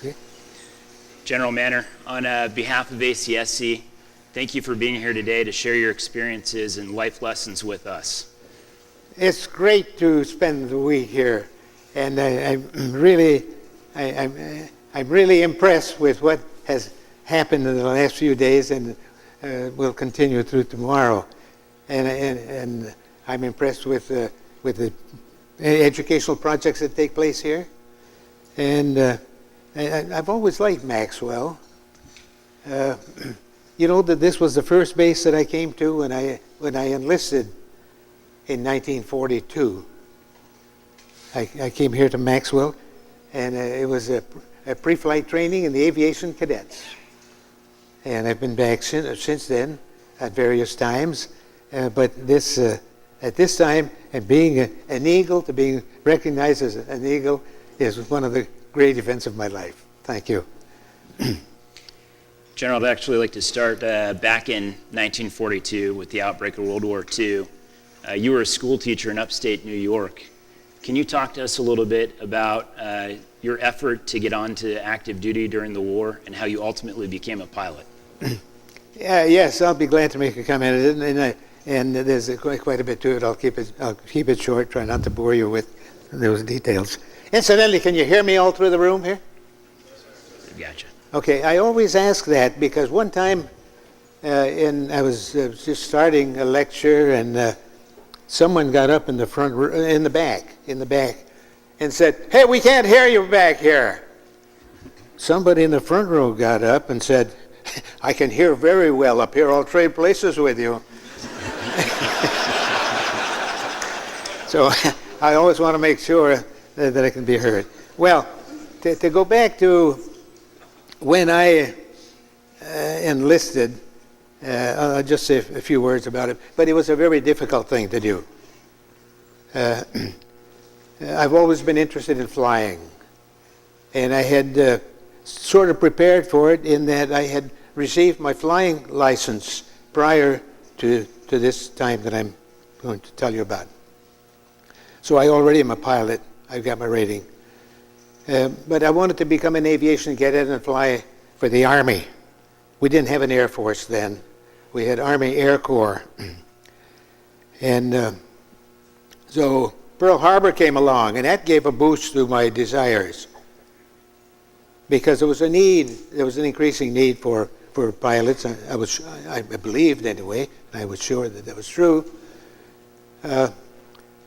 Okay. General Manor, on behalf of ACSC, thank you for being here today to share your experiences and life lessons with us. It's great to spend the week here, and I'm really impressed with what has happened in the last few days, and will continue through tomorrow. And I'm impressed with the educational projects that take place here, and I've always liked Maxwell. You know that this was the first base that I came to when I enlisted in 1942. I came here to Maxwell, and it was a pre-flight training in the aviation cadets. And I've been back since then at various times. But at this time, and being an Eagle, to being recognized as an Eagle, is one of the great events of my life. Thank you. General, I'd actually like to start back in 1942 with the outbreak of World War II. You were a school teacher in upstate New York. Can you talk to us a little bit about your effort to get on to active duty during the war and how you ultimately became a pilot? Yes, I'll be glad to make a comment, and there's quite a bit to it. I'll keep it short. Try not to bore you with those details. Incidentally, can you hear me all through the room here? Gotcha. Okay, I always ask that because one time, I was just starting a lecture, and someone got up in the back, and said, "Hey, we can't hear you back here." Somebody in the front row got up and said, "I can hear very well up here. I'll trade places with you." So I always want to make sure that I can be heard. Well, to go back to when I enlisted, I'll just say a few words about it, but it was a very difficult thing to do. I've always been interested in flying, and I had sort of prepared for it in that I had received my flying license prior to this time that I'm going to tell you about. So I already am a pilot. I've got my rating. But I wanted to become an aviation cadet and fly for the Army. We didn't have an Air Force then. We had Army Air Corps. And so Pearl Harbor came along, and that gave a boost to my desires. Because there was a need, there was an increasing need for pilots. I believed anyway, and I was sure that was true.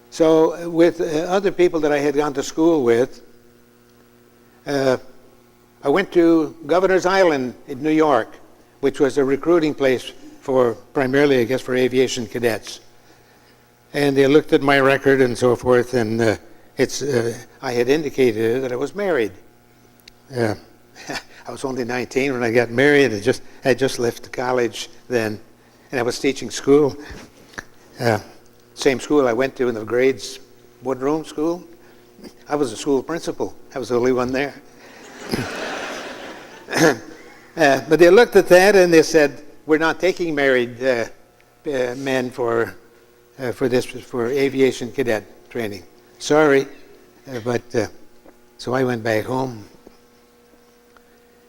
So with other people that I had gone to school with, I went to Governor's Island in New York, which was a recruiting place for primarily, I guess, for aviation cadets. And they looked at my record and so forth, and I had indicated that I was married. I was only 19 when I got married. I just left college then, and I was teaching school. Same school I went to in the grades, woodroom school. I was a school principal. I was the only one there. But they looked at that and they said, "We're not taking married men for aviation cadet training." Sorry, but so I went back home.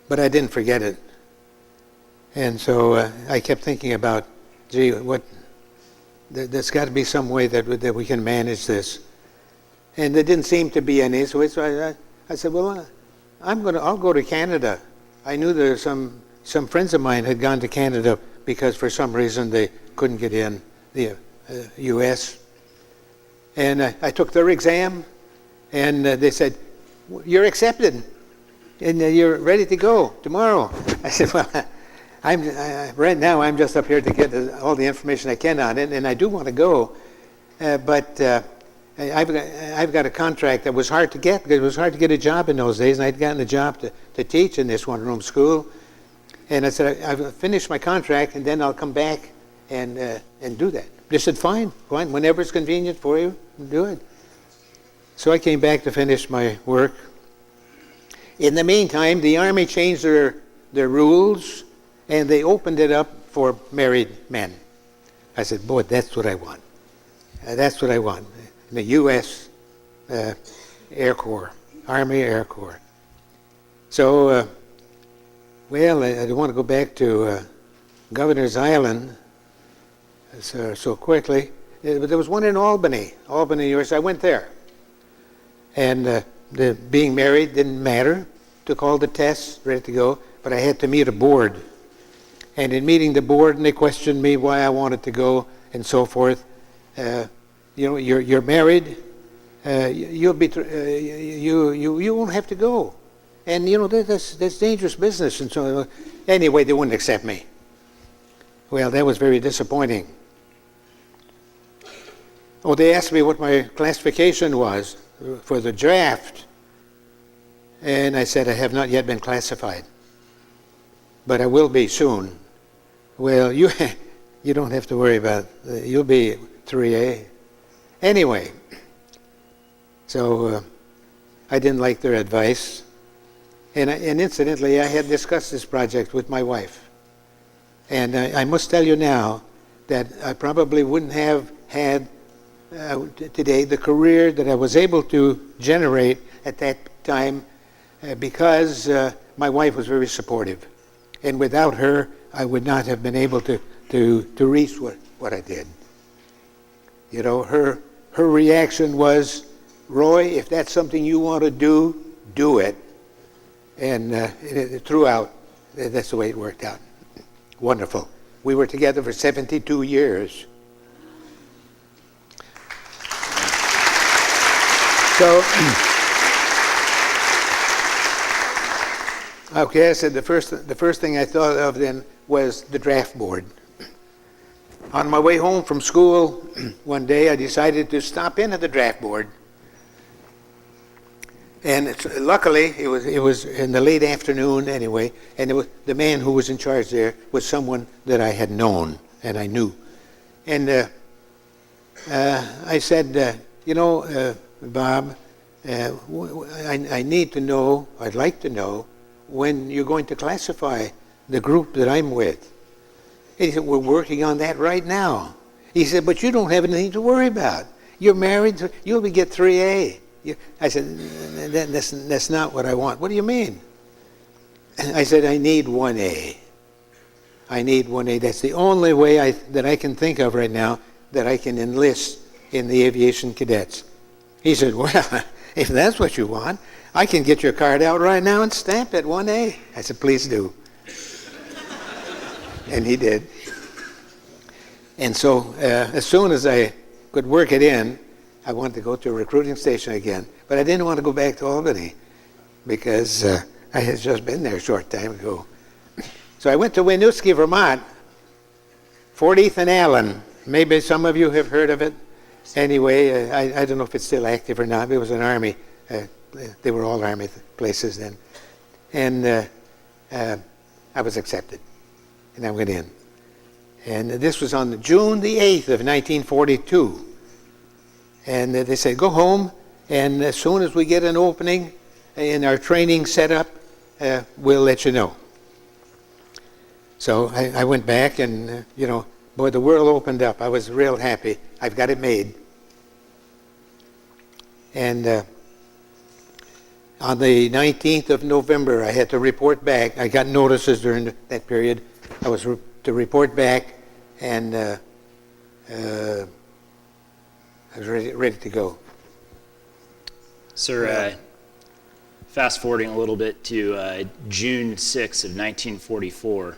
But I didn't forget it, and so I kept thinking about, gee, there's got to be some way that we can manage this, and there didn't seem to be any. So I said, well, I'll go to Canada. I knew there were some friends of mine had gone to Canada because for some reason they couldn't get in the U.S. And I took their exam, and they said, "You're accepted, and you're ready to go tomorrow." I said, "Well, right now I'm just up here to get all the information I can on it, and I do want to go, but I've got a contract that was hard to get because it was hard to get a job in those days, and I'd gotten a job to teach in this one-room school, and I said I've finished my contract, and then I'll come back and do that." They said, "Fine, whenever it's convenient for you, do it." So I came back to finish my work. In the meantime, the Army changed their rules, and they opened it up for married men. I said, "Boy, that's what I want. That's what I want." In the U.S. Air Corps, Army Air Corps. So, well, I don't want to go back to Governor's Island so quickly. But there was one in Albany, University. I went there. And being married didn't matter. Took all the tests, ready to go. But I had to meet a board. And in meeting the board, and they questioned me why I wanted to go and so forth. You're married. You won't have to go. And that's dangerous business. And so anyway, they wouldn't accept me. Well, that was very disappointing. Oh, they asked me what my classification was for the draft, and I said I have not yet been classified, but I will be soon. Well, you don't have to worry about it. You'll be 3A. Anyway, so I didn't like their advice, and incidentally, I had discussed this project with my wife, and I must tell you now that I probably wouldn't have had today the career that I was able to generate at that time because my wife was very supportive. And without her, I would not have been able to reach what I did. Her reaction was, Roy, if that's something you want to do it. And throughout, that's the way it worked out. Wonderful. We were together for 72 years. So, okay, I said the first thing I thought of then was the draft board. On my way home from school one day, I decided to stop in at the draft board. And luckily, it was in the late afternoon anyway, and the man who was in charge there was someone that I had known and I knew. And I said, Bob, I need to know, I'd like to know, when you're going to classify the group that I'm with. And he said, we're working on that right now. He said, but you don't have anything to worry about. You're married, you'll get 3A. I said, that's not what I want. What do you mean? I said, I need 1A. I need 1A. That's the only way that I can think of right now that I can enlist in the aviation cadets. He said, well, if that's what you want, I can get your card out right now and stamp it 1A. I said, please do. And he did. And so as soon as I could work it in, I wanted to go to a recruiting station again. But I didn't want to go back to Albany because I had just been there a short time ago. So I went to Winooski, Vermont, 40th and Allen. Maybe some of you have heard of it. Anyway, I don't know if it's still active or not. It was an Army. They were all Army places then. And I was accepted. And I went in. And this was on June the 8th of 1942. And they said, go home, and as soon as we get an opening in our training set up, we'll let you know. So I went back, and, boy, the world opened up. I was real happy. I've got it made. And on the 19th of November, I had to report back. I got notices during that period. I was to report back, and I was ready to go. Sir, fast forwarding a little bit to June 6th of 1944,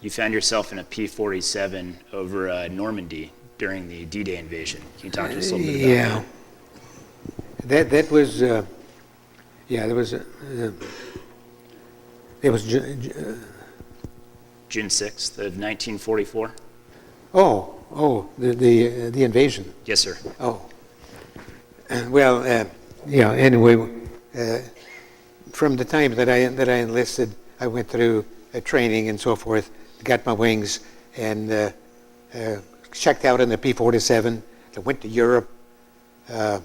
you found yourself in a P-47 over Normandy during the D-Day invasion. Can you talk to us a little bit about that? That was, there was June 6th of 1944? The invasion. Yes, sir. Oh. Well, anyway, from the time that I enlisted, I went through training and so forth, got my wings, and checked out in the P-47. I went to Europe, and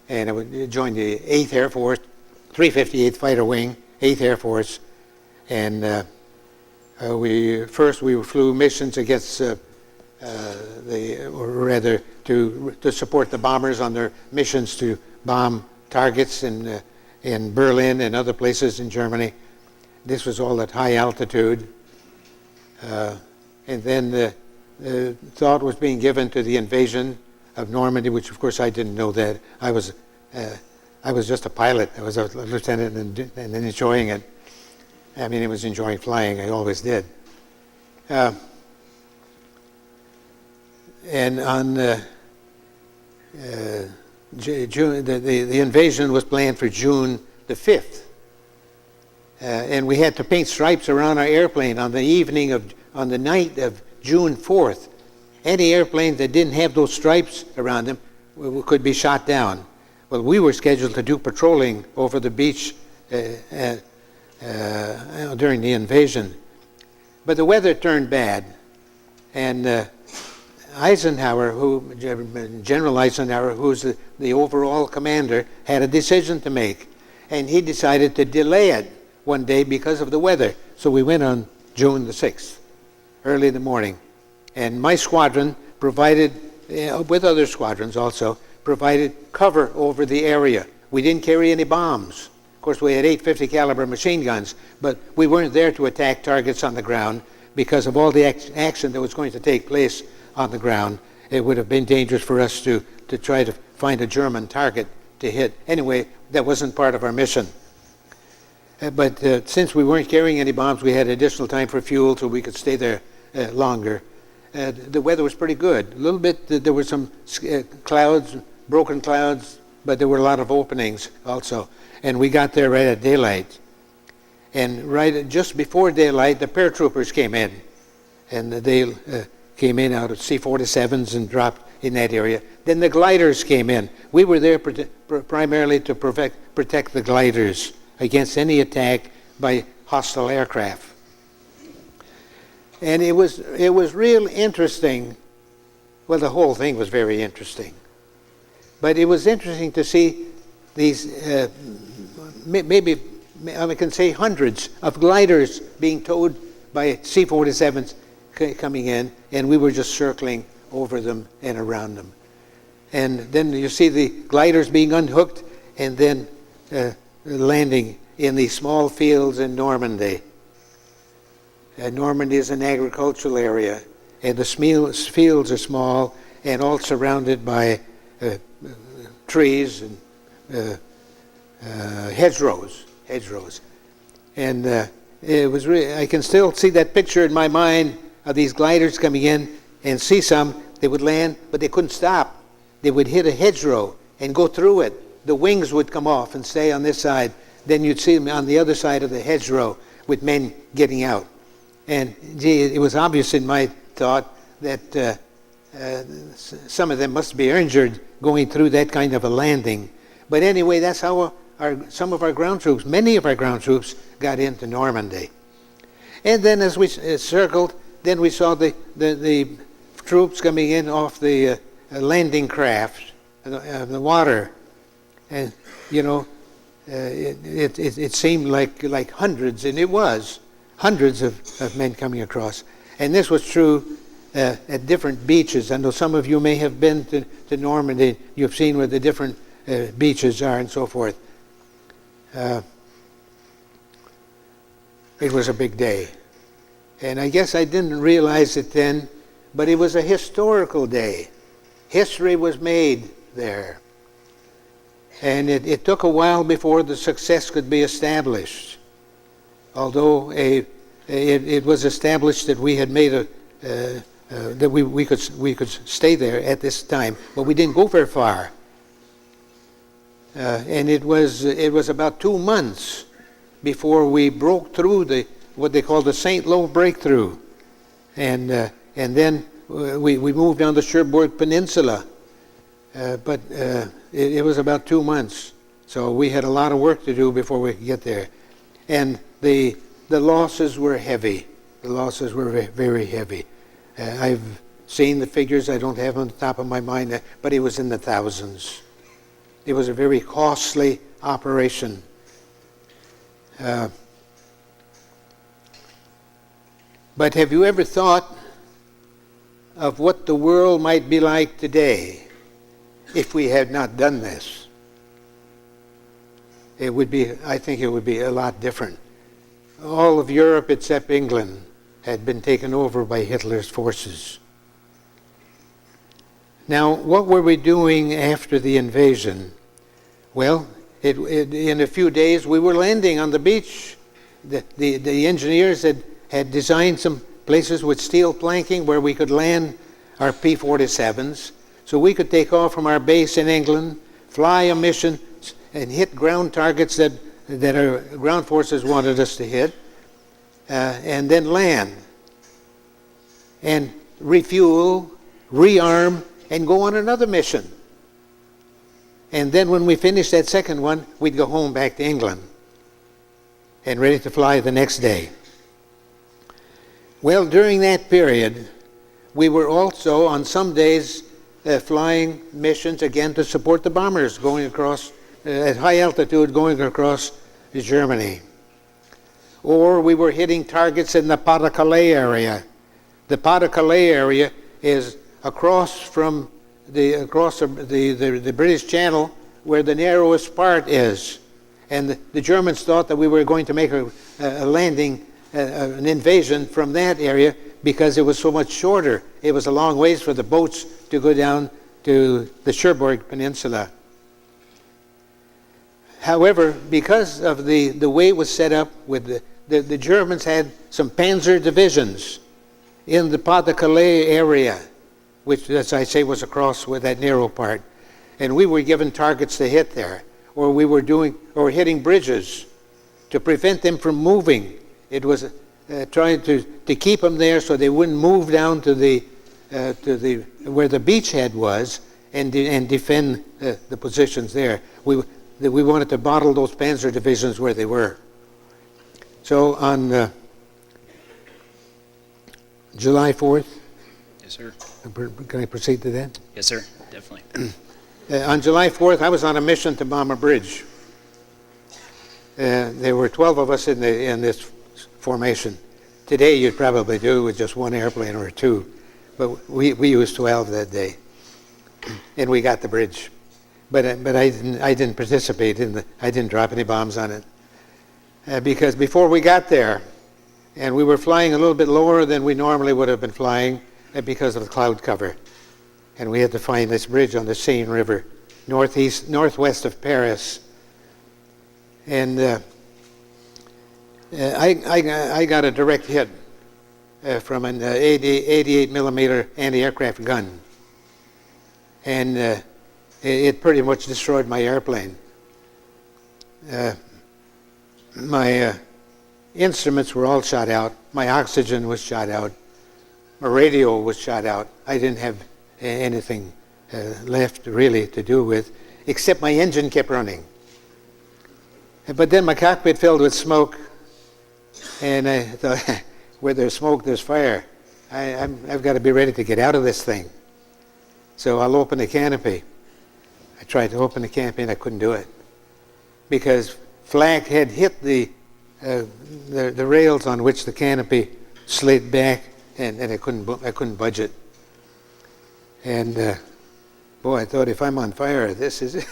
I joined the 8th Air Force, 358th Fighter Wing, 8th Air Force, and we flew missions against to support the bombers on their missions to bomb targets in Berlin and other places in Germany. this was all at high altitude. And then the thought was being given to the invasion of Normandy, which of course I didn't know that. I was just a pilot. I was a lieutenant and enjoying it. I mean, I was enjoying flying. I always did. And on June, the invasion was planned for June the 5th. And we had to paint stripes around our airplane on the night of June 4th. Any airplane that didn't have those stripes around them could be shot down. Well, we were scheduled to do patrolling over the beach during the invasion. But the weather turned bad, and Eisenhower, General Eisenhower, who's the overall commander, had a decision to make, and he decided to delay it one day because of the weather. So we went on June the 6th, early in the morning, and my squadron provided, with other squadrons also, provided cover over the area. We didn't carry any bombs. Of course, we had 850 caliber machine guns, but we weren't there to attack targets on the ground because of all the action that was going to take place on the ground. It would have been dangerous for us to try to find a German target to hit. Anyway, that wasn't part of our mission. But since we weren't carrying any bombs, we had additional time for fuel so we could stay there longer. The weather was pretty good. A little bit, there were some clouds, broken clouds, but there were a lot of openings also. And we got there right at daylight. And right just before daylight, the paratroopers came in. And they came in out of C-47s and dropped in that area. Then the gliders came in. We were there primarily to protect the gliders against any attack by hostile aircraft. And it was real interesting. Well, the whole thing was very interesting. But it was interesting to see these, maybe I can say hundreds of gliders being towed by C-47s coming in, and we were just circling over them and around them. And then you see the gliders being unhooked and then landing in these small fields in Normandy. Normandy is an agricultural area, and the fields are small and all surrounded by trees and hedgerows. And it was really, I can still see that picture in my mind of these gliders coming in and see some. They would land, but they couldn't stop. They would hit a hedgerow and go through it. The wings would come off and stay on this side. Then you'd see them on the other side of the hedgerow with men getting out. And gee, it was obvious in my thought that some of them must be injured going through that kind of a landing. But anyway, that's how some of our ground troops, many of our ground troops, got into Normandy. And then as we circled, then we saw the troops coming in off the landing craft, the water. And, you know, it seemed like hundreds, and it was hundreds of men coming across. And this was true at different beaches. I know some of you may have been to Normandy. You've seen where the different beaches are and so forth. It was a big day. And I guess I didn't realize it then, but it was a historical day. History was made there. And it took a while before the success could be established. Although it was established that we had made that we could stay there at this time, but we didn't go very far. And it was about 2 months before we broke through what they call the St. Lo breakthrough, and then we moved down the Cherbourg Peninsula. But it was about 2 months, so we had a lot of work to do before we could get there. And the losses were heavy. The losses were very heavy. I've seen the figures. I don't have them on the top of my mind, but it was in the thousands. It was a very costly operation. But have you ever thought of what the world might be like today if we had not done this? I think it would be a lot different. all of Europe except England had been taken over by Hitler's forces. Now, what were we doing after the invasion? Well, in a few days we were landing on the beach. The engineers had designed some places with steel planking where we could land our P-47s, so we could take off from our base in England, fly a mission, and hit ground targets that our ground forces wanted us to hit, and then land, and refuel, rearm, and go on another mission. And then when we finished that second one, we'd go home back to England and ready to fly the next day. Well, during that period, we were also on some days flying missions again to support the bombers going across at high altitude going across Germany. Or we were hitting targets in the Pas-de-Calais area. The Pas-de-Calais area is across from the British Channel where the narrowest part is. And the Germans thought that we were going to make a landing, an invasion from that area because it was so much shorter. It was a long ways for the boats to go down to the Cherbourg Peninsula. However, because of the way it was set up, with the Germans had some panzer divisions in the Pas-de-Calais area, which, as I say, was across with that narrow part. And we were given targets to hit there, or we were hitting bridges to prevent them from moving. It was trying to keep them there so they wouldn't move down to the where the beachhead was and defend the positions there. We wanted to bottle those panzer divisions where they were. So on July 4th. Yes, sir. Can I proceed to that? Yes, sir. Definitely. On July 4th, I was on a mission to bomb a bridge. There were 12 of us in this formation. Today, you'd probably do with just one airplane or two, but we used 12 that day, and we got the bridge. But I didn't participate I didn't drop any bombs on it because before we got there, and we were flying a little bit lower than we normally would have been flying because of the cloud cover. And we had to find this bridge on the Seine River, northwest of Paris. And I got a direct hit from an 88 millimeter anti-aircraft gun. And it pretty much destroyed my airplane. My instruments were all shot out. My oxygen was shot out. My radio was shot out. I didn't have anything left really to do with, except my engine kept running. But then my cockpit filled with smoke, and I thought, where there's smoke, there's fire. I've got to be ready to get out of this thing. So I'll open the canopy. I tried to open the canopy and I couldn't do it because flak had hit the rails on which the canopy slid back, and I couldn't budge it. And boy, I thought, if I'm on fire, this is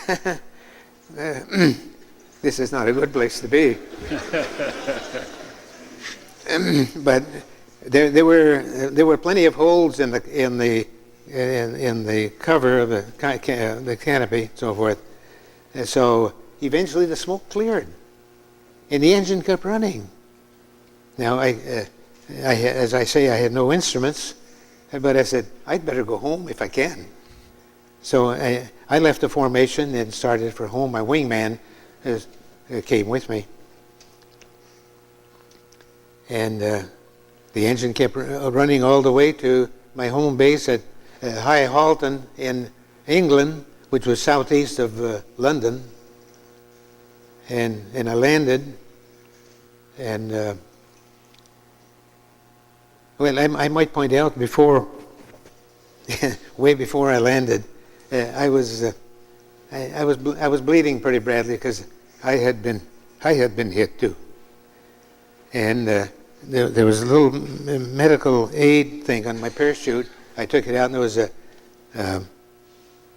this is not a good place to be. But there were plenty of holes in the cover of the canopy, and so forth. And so eventually the smoke cleared, and the engine kept running. Now, as I say, I had no instruments, but I said, I'd better go home if I can. So I left the formation and started for home. My wingman came with me. And the engine kept running all the way to my home base at High Halton in England, which was southeast of London. And I landed, and well, I might point out before, way before I landed, I was bleeding pretty badly because I had been hit too, and there was a little medical aid thing on my parachute. I took it out, and there was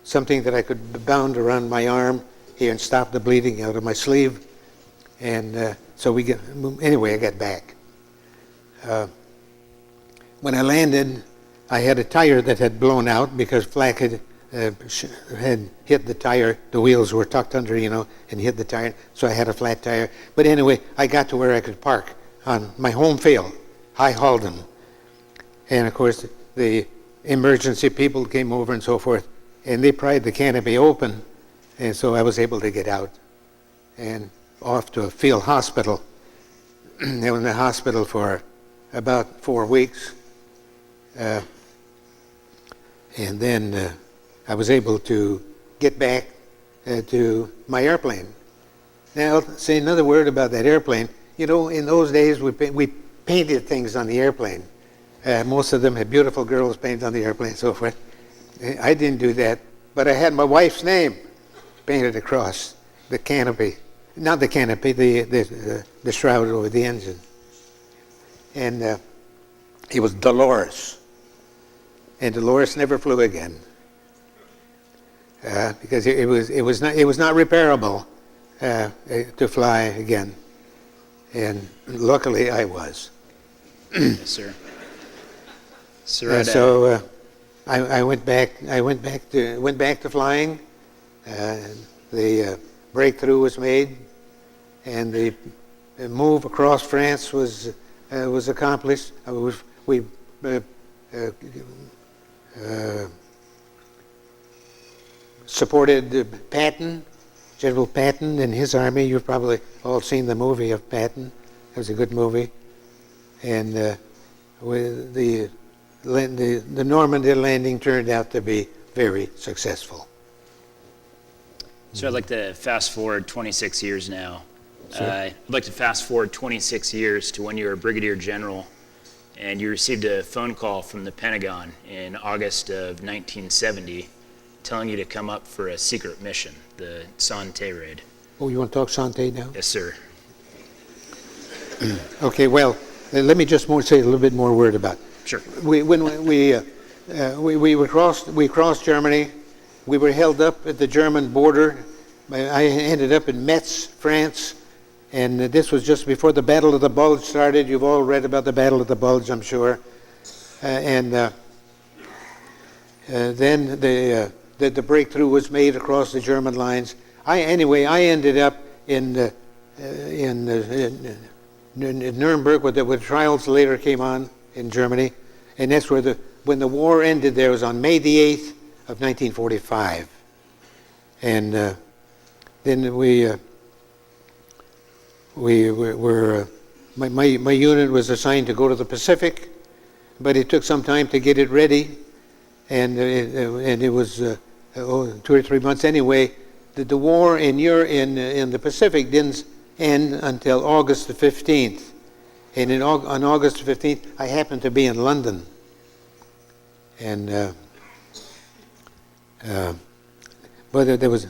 something that I could bound around my arm here and stop the bleeding out of my sleeve, and anyway, I got back. When I landed, I had a tire that had blown out because flak had hit the tire. The wheels were tucked under, and hit the tire. So I had a flat tire. But anyway, I got to where I could park on my home field, High Halden. And of course, the emergency people came over and so forth, and they pried the canopy open, and so I was able to get out and off to a field hospital. I was in the hospital for about 4 weeks. And then I was able to get back to my airplane. Now, I'll say another word about that airplane. In those days, we painted things on the airplane. Most of them had beautiful girls painted on the airplane and so forth. I didn't do that, but I had my wife's name painted across the canopy. Not the canopy, the shroud over the engine. And it was Dolores. And Dolores never flew again because it was not repairable to fly again. And luckily, I was. Yes, sir. So I went back to flying. The breakthrough was made, and the move across France was accomplished. We supported Patton, General Patton and his army. You've probably all seen the movie of Patton. It was a good movie. And with the Normandy landing turned out to be very successful. So I'd like to fast forward 26 years now. Sure. I'd like to fast forward 26 years to when you were a brigadier general and you received a phone call from the Pentagon in August of 1970 telling you to come up for a secret mission, the Santé raid. Oh, you want to talk Santé now? Yes, sir. Okay, well, let me just say a little bit more word about it. Sure. We crossed Germany. We were held up at the German border. I ended up in Metz, France, and this was just before the Battle of the Bulge started. You've all read about the Battle of the Bulge, I'm sure. Then the breakthrough was made across the German lines. I ended up in Nuremberg, where the trials later came on in Germany, and that's where when the war ended. There was on May the 8th of 1945, and then my unit was assigned to go to the Pacific, but it took some time to get it ready, and it was 2 or 3 months anyway. The war in the Pacific didn't end until August the 15th. And on August 15th, I happened to be in London. And but there was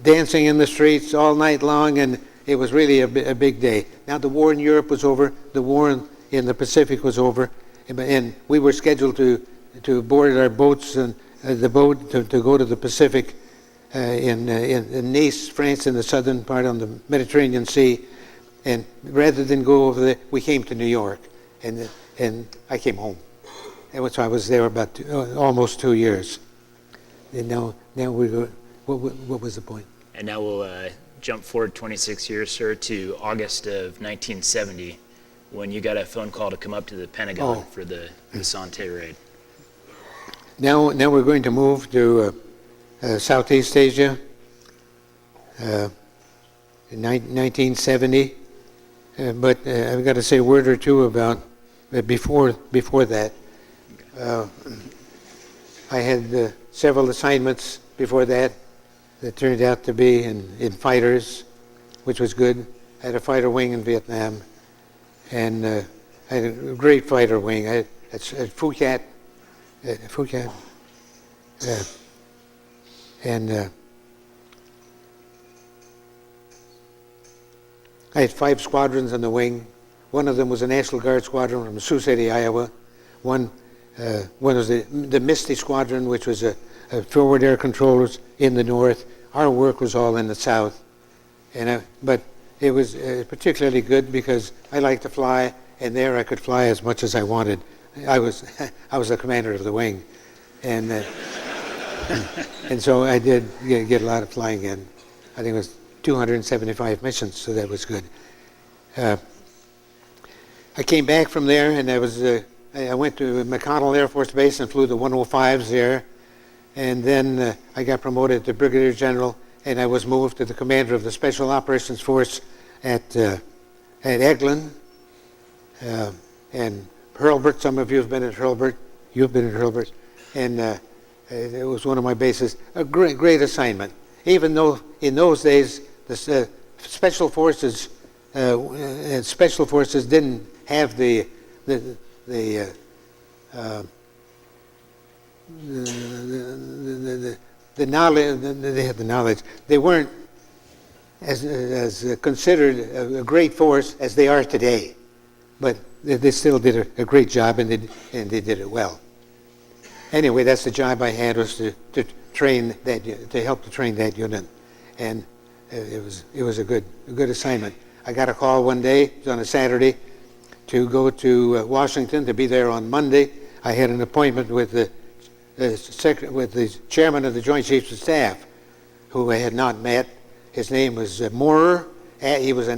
dancing in the streets all night long, and it was really a big day. Now the war in Europe was over. The war in the Pacific was over, and we were scheduled to board our boats and the boat to go to the Pacific in Nice, France, in the southern part on the Mediterranean Sea. And rather than go over there, we came to New York, and I came home. And so I was there about almost 2 years. And now we go. What was the point? And now we'll jump forward 26 years, sir, to August of 1970, when you got a phone call to come up to the Pentagon for the Santé raid. Now we're going to move to Southeast Asia in 1970. But I've got to say a word or two about before that. I had several assignments before that turned out to be in fighters, which was good. I had a fighter wing in Vietnam, and I had a great fighter wing. I had Phuket, and I had 5 squadrons on the wing. One of them was a National Guard squadron from Sioux City, Iowa. One was the Misty Squadron, which was a forward air controllers in the north. Our work was all in the south. But It was particularly good because I like to fly, and there I could fly as much as I wanted. I was I was the commander of the wing, and and so I did get a lot of flying in. I think it was 275 missions, so that was good. I came back from there, and I went to McConnell Air Force Base and flew the 105s there, and then I got promoted to Brigadier General, and I was moved to the commander of the Special Operations Force at Eglin and Hurlburt. Some of you have been at Hurlburt. You've been at Hurlburt, and it was one of my bases. A great assignment. Even though in those days the special forces didn't have the knowledge. They had the knowledge. They weren't as considered a great force as they are today, but they still did a great job, and they did it well. Anyway, that's the job I had, was to train that, to help to train that unit, and it was a good assignment. I got a call one day, it was on a Saturday, to go to Washington, to be there on Monday. I had an appointment with the chairman of the Joint Chiefs of Staff, who I had not met. His name was Moorer. He was a